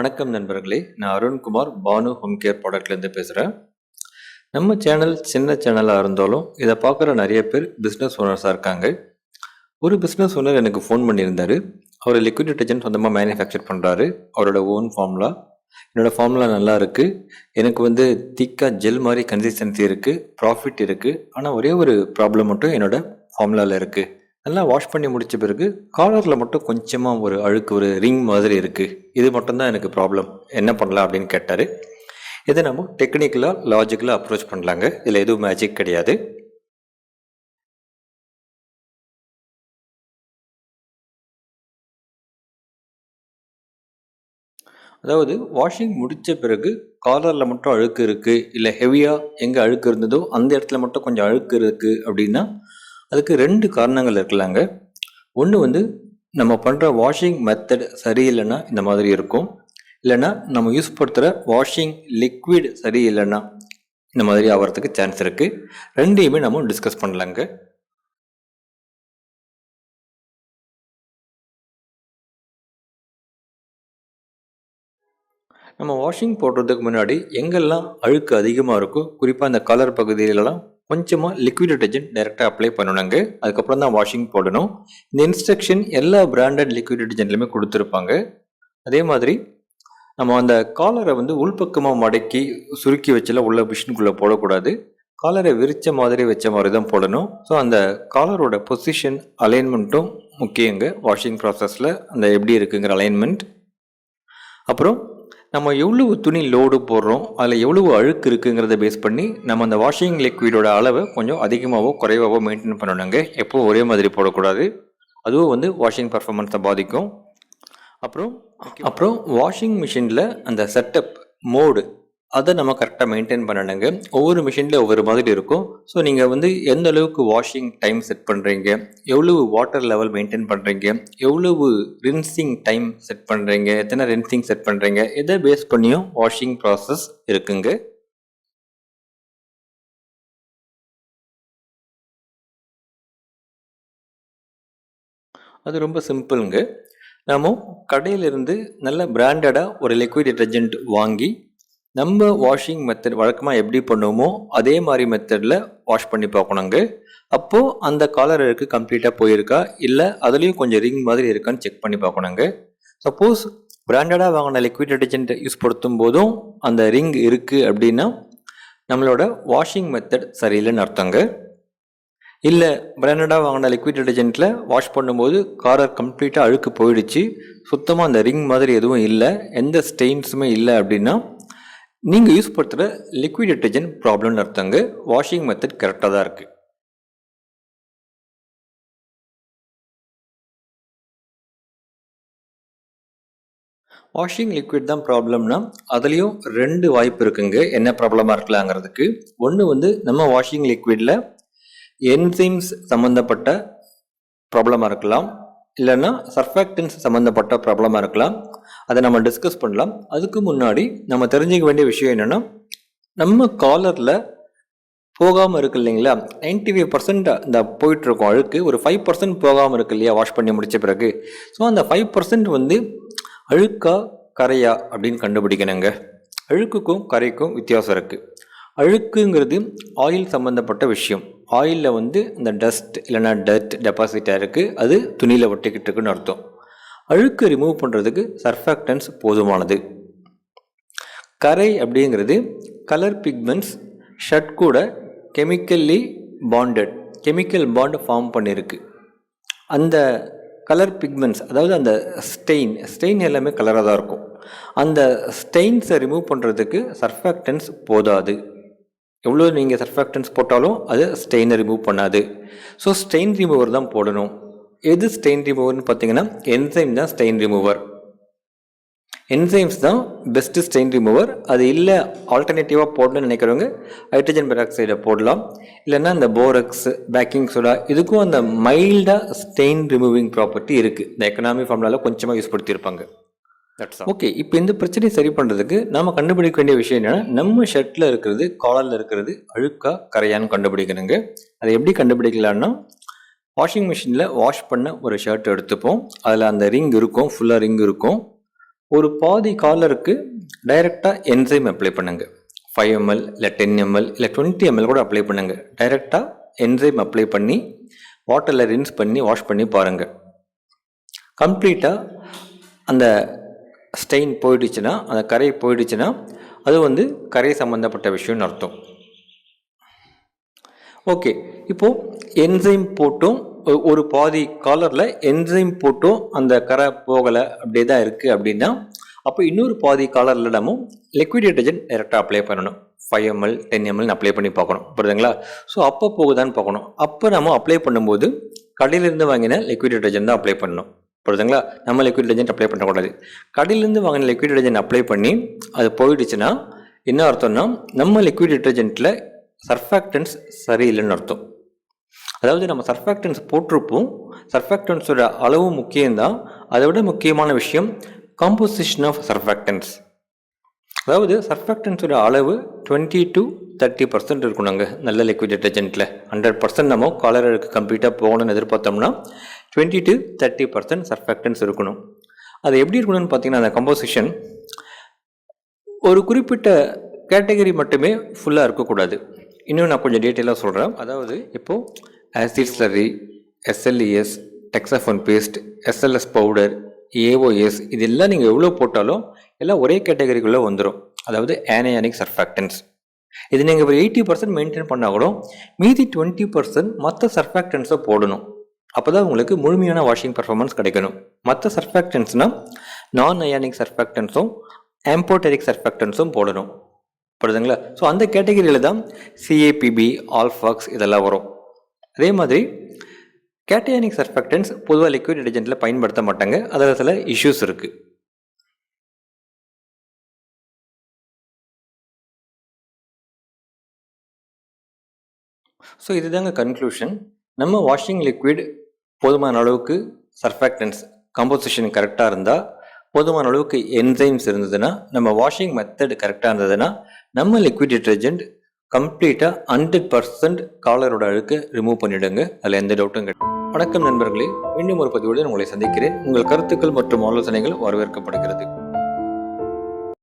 வணக்கம் நண்பர்களே, நான் அருண்குமார் பானு ஹோம் கேர் ப்ராடக்ட்லேருந்து பேசுகிறேன். நம்ம சேனல் சின்ன சேனலாக இருந்தாலும் இதை பார்க்குற நிறைய பேர் பிஸ்னஸ் ஓனர்ஸாக இருக்காங்க. ஒரு பிஸ்னஸ் ஓனர் எனக்கு ஃபோன் பண்ணியிருந்தார். அவர் லிக்விட் டிட்டர்ஜென்ட் சொந்தமாக மேனுஃபேக்சர் பண்ணுறாரு. அவரோட ஓன் ஃபார்முலா. என்னோடய ஃபார்முலா நல்லா இருக்குது, எனக்கு திக்காக ஜெல் மாதிரி கன்சிஸ்டன்சி இருக்குது, ப்ராஃபிட் இருக்குது. ஆனால் ஒரே ஒரு ப்ராப்ளம் மட்டும் என்னோடய ஃபார்முலாவில் இருக்குது. நல்லா வாஷ் பண்ணி முடித்த பிறகு காலரில் மட்டும் கொஞ்சமாக ஒரு அழுக்கு, ஒரு ரிங் மாதிரி இருக்குது. இது மட்டும்தான் எனக்கு ப்ராப்ளம், என்ன பண்ணலாம் அப்படின்னு கேட்டார். இதை நம்ம டெக்னிக்கலாக லாஜிக்கலாக அப்ரோச் பண்ணலாங்க. இதில் எதுவும் மேஜிக் கிடையாது. அதாவது வாஷிங் முடித்த பிறகு காலரில் மட்டும் அழுக்கு இருக்குது, இல்லை ஹெவியாக எங்கே அழுக்கு இருந்ததோ அந்த இடத்துல மட்டும் கொஞ்சம் அழுக்கு இருக்குது அப்படின்னா அதுக்கு 2 காரணங்கள் இருக்கலாங்க. ஒன்று நம்ம பண்ணுற வாஷிங் மெத்தட் சரியில்லைன்னா இந்த மாதிரி இருக்கும். இல்லைன்னா நம்ம யூஸ் படுத்துகிற வாஷிங் லிக்விட் சரியில்லைன்னா இந்த மாதிரி ஆகிறதுக்கு சான்ஸ் இருக்குது. ரெண்டையுமே நம்ம டிஸ்கஸ் பண்ணலாங்க. நம்ம வாஷிங் போடுறதுக்கு முன்னாடி எங்கெல்லாம் அழுக்கு அதிகமாக இருக்கோ, குறிப்பாக இந்த கலர் பகுதியிலலாம் கொஞ்சமாக லிக்விட் டிட்டர்ஜென்ட் டைரெக்டாக அப்ளை பண்ணணுங்க. அதுக்கப்புறம் தான் வாஷிங் போடணும். இந்த இன்ஸ்ட்ரக்ஷன் எல்லா பிராண்டட் லிக்விட் டிட்டர்ஜென்ட்லையுமே கொடுத்துருப்பாங்க. அதே மாதிரி நம்ம அந்த காலரை உள்பக்கமாக மடக்கி சுருக்கி வச்சல உள்ள மிஷினுக்குள்ளே போடக்கூடாது. காலரை விரித்த மாதிரி வச்ச மாதிரி தான் போடணும். ஸோ அந்த காலரோட பொசிஷன் அலைன்மெண்ட்டும் முக்கியங்க வாஷிங் ப்ராசஸில். அந்த எப்படி இருக்குங்கிற அலைன்மெண்ட். அப்புறம் நம்ம எவ்வளவு துணி லோடு போடுறோம், அதில் எவ்வளவு அழுக்கு இருக்குங்கிறத பேஸ் பண்ணி நம்ம அந்த வாஷிங் லிக்விடோட அளவை கொஞ்சம் அதிகமாகவோ குறைவாகவோ மெயின்டைன் பண்ணணுங்க. எப்போது ஒரே மாதிரி போடக்கூடாது. அதுவும் வாஷிங் பர்ஃபார்மன்ஸை பாதிக்கும். அப்புறம் வாஷிங் மிஷினில் அந்த செட்டப் மோடு அதை நம்ம கரெக்டாக மெயின்டைன் பண்ணணுங்க. ஒவ்வொரு மிஷினில் ஒவ்வொரு மாதிரி இருக்கும். ஸோ நீங்கள் எந்த அளவுக்கு வாஷிங் டைம் செட் பண்ணுறீங்க, எவ்வளவு வாட்டர் லெவல் மெயின்டைன் பண்ணுறீங்க, எவ்வளவு ரின்சிங் டைம் செட் பண்ணுறீங்க, எத்தனை ரின்சிங் செட் பண்ணுறீங்க, எதை பேஸ் பண்ணியும் வாஷிங் ப்ராசஸ் இருக்குங்க. அது ரொம்ப சிம்பிளுங்க. நம்ம கடையிலிருந்து நல்ல பிராண்டடாக ஒரு லிக்விட் டிட்டர்ஜென்ட் வாங்கி நம்ம வாஷிங் மெத்தட் வழக்கமாக எப்படி பண்ணுவோமோ அதே மாதிரி மெத்தடில் வாஷ் பண்ணி பார்க்கணுங்க. அப்போது அந்த காலர் அழுக்கு கம்ப்ளீட்டாக போயிருக்கா, இல்லை அதுலேயும் கொஞ்சம் ரிங் மாதிரி இருக்கான்னு செக் பண்ணி பார்க்கணுங்க. சப்போஸ் பிராண்டடாக வாங்கின லிக்விட் டிட்டர்ஜென்ட் யூஸ் படுத்தும் போதும் அந்த ரிங் இருக்குது அப்படின்னா நம்மளோட வாஷிங் மெத்தட் சரியில்லைன்னு அர்த்தங்க. இல்லை பிராண்டடாக வாங்கின லிக்விட் டிட்டர்ஜென்ட்டில் வாஷ் பண்ணும்போது காலர் கம்ப்ளீட்டாக அழுக்கு போயிடுச்சு, சுத்தமாக அந்த ரிங் மாதிரி எதுவும் இல்லை, எந்த ஸ்டெயின்ஸுமே இல்லை அப்படின்னா நீங்கள் யூஸ் பண்ணுற லிக்விட் டிட்டர்ஜென்ட் ப்ராப்ளம்னு அர்த்தங்க. வாஷிங் மெத்தட் கரெக்டாக தான் இருக்குது. வாஷிங் லிக்விட் தான் ப்ராப்ளம்னா அதுலேயும் 2 வாய்ப்பு இருக்குங்க. என்ன ப்ராப்ளமாக இருக்கலாங்கிறதுக்கு. ஒன்று நம்ம வாஷிங் லிக்விடில் என்சைம்ஸ் சம்மந்தப்பட்ட ப்ராப்ளமாக இருக்கலாம், இல்லைன்னா சர்ஃபாக்டன்ஸ் சம்மந்தப்பட்ட ப்ராப்ளமாக இருக்கலாம். அதை நம்ம டிஸ்கஸ் பண்ணலாம். அதுக்கு முன்னாடி நம்ம தெரிஞ்சுக்க வேண்டிய விஷயம் என்னென்னா, நம்ம காலரில் போகாமல் இருக்கு இல்லைங்களா, 95% இந்த போயிட்டுருக்கோம் அழுக்கு, ஒரு 5% போகாமல் இருக்கு இல்லையா வாஷ் பண்ணி முடித்த பிறகு. ஸோ அந்த 5% அழுக்கா கரையா அப்படின்னு கண்டுபிடிக்கணுங்க. அழுக்குக்கும் கரைக்கும் வித்தியாசம் இருக்குது. அழுக்குங்கிறது ஆயில் சம்மந்தப்பட்ட விஷயம். ஆயிலில் இந்த டஸ்ட் இல்லைனா டர்ட் டெபாசிட்டாக இருக்குது, அது துணியில் ஒட்டிக்கிட்டு இருக்குன்னு அர்த்தம். அழுக்கு ரிமூவ் பண்ணுறதுக்கு சர்ஃபாக்டன்ஸ் போதுமானது. கரை அப்படிங்கிறது கலர் பிக்மெண்ட்ஸ் ஷர்ட் கூட கெமிக்கல் பாண்ட் ஃபார்ம் பண்ணியிருக்கு. அந்த கலர் பிக்மெண்ட்ஸ், அதாவது அந்த ஸ்டெயின் எல்லாமே கலராக தான் இருக்கும். அந்த ஸ்டெயின்ஸை ரிமூவ் பண்ணுறதுக்கு சர்ஃபாக்டன்ஸ் போதாது. எவ்வளோ நீங்கள் சர்ஃபாக்டன்ஸ் போட்டாலும் அது ஸ்டெயினை ரிமூவ் பண்ணாது. ஸோ ஸ்டெயின் ரிமூவர் தான் போடணும். எது ஸ்டெயின் ரிமூவர்னு பார்த்தீங்கன்னா என்சைம் தான் ஸ்டெயின் ரிமூவர். என்சைம்ஸ் தான் பெஸ்ட்டு ஸ்டெயின் ரிமூவர். அது இல்லை ஆல்டர்னேட்டிவாக போடணும்னு நினைக்கிறவங்க ஹைட்ரஜன் பெராக்சைடை போடலாம். இல்லைன்னா இந்த போரக்ஸ், பேக்கிங் சோடா, இதுக்கும் அந்த மைல்டாக ஸ்டெயின் ரிமூவிங் ப்ராப்பர்ட்டி இருக்குது. இந்த எக்கனாமி ஃபார்முலாவில் கொஞ்சமாக யூஸ் படுத்தியிருப்பாங்க. ஓகே, இப்போ இந்த பிரச்சனையை சரி பண்ணுறதுக்கு நாம் கண்டுபிடிக்க வேண்டிய விஷயம் என்னென்னா, நம்ம ஷர்ட்டில் இருக்கிறது, காலரில் இருக்கிறது அழுக்கா கரையான்னு கண்டுபிடிக்கணுங்க. அதை எப்படி கண்டுபிடிக்கலான்னா, வாஷிங் மிஷினில் வாஷ் பண்ண ஒரு ஷர்ட் எடுத்துப்போம். அதில் அந்த ரிங் இருக்கும், ஃபுல்லாக ரிங் இருக்கும். ஒரு பாதி காலருக்கு டைரெக்டாக என்சைம் அப்ளை பண்ணுங்கள். 5 ml இல்லை 10 ml இல்லை 20 ml கூட அப்ளை பண்ணுங்கள். டைரெக்டாக என்சைம் அப்ளை பண்ணி வாட்டரில் ரின்ஸ் பண்ணி வாஷ் பண்ணி பாருங்கள். கம்ப்ளீட்டாக அந்த ஸ்டெயின் போயிடுச்சுன்னா, அந்த கரை போயிடுச்சுன்னா அது வந்து கரை சம்மந்தப்பட்ட விஷயம்னு அர்த்தம். ஓகே, இப்போது என்சைம் போட்டும் ஒரு பாதி காலரில் என்சைம் போட்டும் அந்த கரை போகலை, அப்படியே தான் இருக்குது அப்படின்னா, அப்போ இன்னொரு பாதி காலரில் நம்ம லிக்விட் டிட்டர்ஜென்ட் டைரெக்டாக அப்ளை பண்ணணும். 5 ml 10 ml அப்ளை பண்ணி பார்க்கணும், புரியுதுங்களா? ஸோ அப்போ போகுதான்னு பார்க்கணும். அப்போ நம்ம அப்ளை பண்ணும்போது கடையிலேருந்து வாங்கின லிக்விட் டிட்டர்ஜென்ட் தான் அப்ளை பண்ணணும், புரியுதுங்களா? நம்ம லிக்விட் டிட்டர்ஜென்ட் அப்ளை பண்ணக்கூடாது. கடையிலேருந்து வாங்கின லிக்விட் டிட்டர்ஜென்ட் அப்ளை பண்ணி அது போயிடுச்சுன்னா என்ன அர்த்தம்னா, நம்ம லிக்விட் டிட்டர்ஜென்ட்டில் சர்ஃபாக்டன்ஸ் சரியில்லைன்னு அர்த்தம். அதாவது நம்ம சர்ஃபாக்டன்ஸ் போட்டிருப்போம், சர்ஃபாக்டன்ஸோட அளவு முக்கியம்தான். அதை விட முக்கியமான விஷயம் காம்போசிஷன் ஆஃப் சர்ஃபாக்டன்ஸ். அதாவது சர்ஃபாக்டன்ஸோட அளவு 20 to 30% இருக்கணுங்க நல்ல லிக்விட் டிட்டர்ஜென்ட்டில். 100% நம்ம காலருக்கு கம்ப்ளீட்டாக போகணும்னு எதிர்பார்த்தோம்னா 20 to 30% சர்ஃபாக்டன்ஸ் இருக்கணும். அது எப்படி இருக்கணும்னு பார்த்தீங்கன்னா, அந்த கம்போசிஷன் ஒரு குறிப்பிட்ட கேட்டகரி மட்டுமே ஃபுல்லாக இருக்கக்கூடாது. இன்னும் நான் கொஞ்சம் டீட்டெயிலாக சொல்கிறேன். அதாவது இப்போது acid slurry, SLES, Texapon paste, SLS powder, AOS இதெல்லாம் நீங்கள் எவ்வளோ போட்டாலும் எல்லாம் ஒரே கேட்டகரிக்குள்ளே வந்துடும். அதாவது ஆனயானிக் சர்ஃபாக்டன்ஸ். இது நீங்கள் ஒரு 80% மெயின்டைன் பண்ணால் கூட மீதி 20% மற்ற சர்ஃபாக்டன்ஸை போடணும். அப்போ தான் உங்களுக்கு முழுமையான வாஷிங் பர்ஃபார்மன்ஸ் கிடைக்கணும். மற்ற சர்ஃபாக்டன்ஸ்னால் நான் அயானிக் சர்ஃபாக்டன்ஸும் ஆம்போட்டரிக் சர்ஃபாக்டன்ஸும் போடணும், புரியுதுங்களா? ஸோ அந்த கேட்டகரியில் தான் CAPB, ஆல்ஃபாக்ஸ் இதெல்லாம் வரும். அதே மாதிரி கேட்டயானிக் சர்ஃபாக்டன்ஸ் பொதுவாக லிக்விட் டிட்டர்ஜென்ட்டில் பயன்படுத்த மாட்டாங்க. அதில் சில இஷ்யூஸ் இருக்குது. ஸோ இதுதாங்க கன்க்ளூஷன். நம்ம வாஷிங் லிக்விட் போதுமான அளவுக்கு சர்ஃபாக்டன்ஸ் கம்போசிஷன் கரெக்டாக இருந்தால், போதுமான அளவுக்கு என்சைம்ஸ் இருந்ததுன்னா, நம்ம வாஷிங் மெத்தட் கரெக்டாக இருந்ததுன்னா நம்ம லிக்விட் டிட்டர்ஜென்ட் கம்ப்ளீட்டாக 100% காலரோட அழுக்கு ரிமூவ் பண்ணிவிடுங்க. அதில் எந்த டவுட்டும் கிடையாது. வணக்கம் நண்பர்களே, மீண்டும் ஒரு பதிவுடன் உங்களை சந்திக்கிறேன். உங்கள் கருத்துக்கள் மற்றும் ஆலோசனைகள் வரவேற்கப்படுகிறது.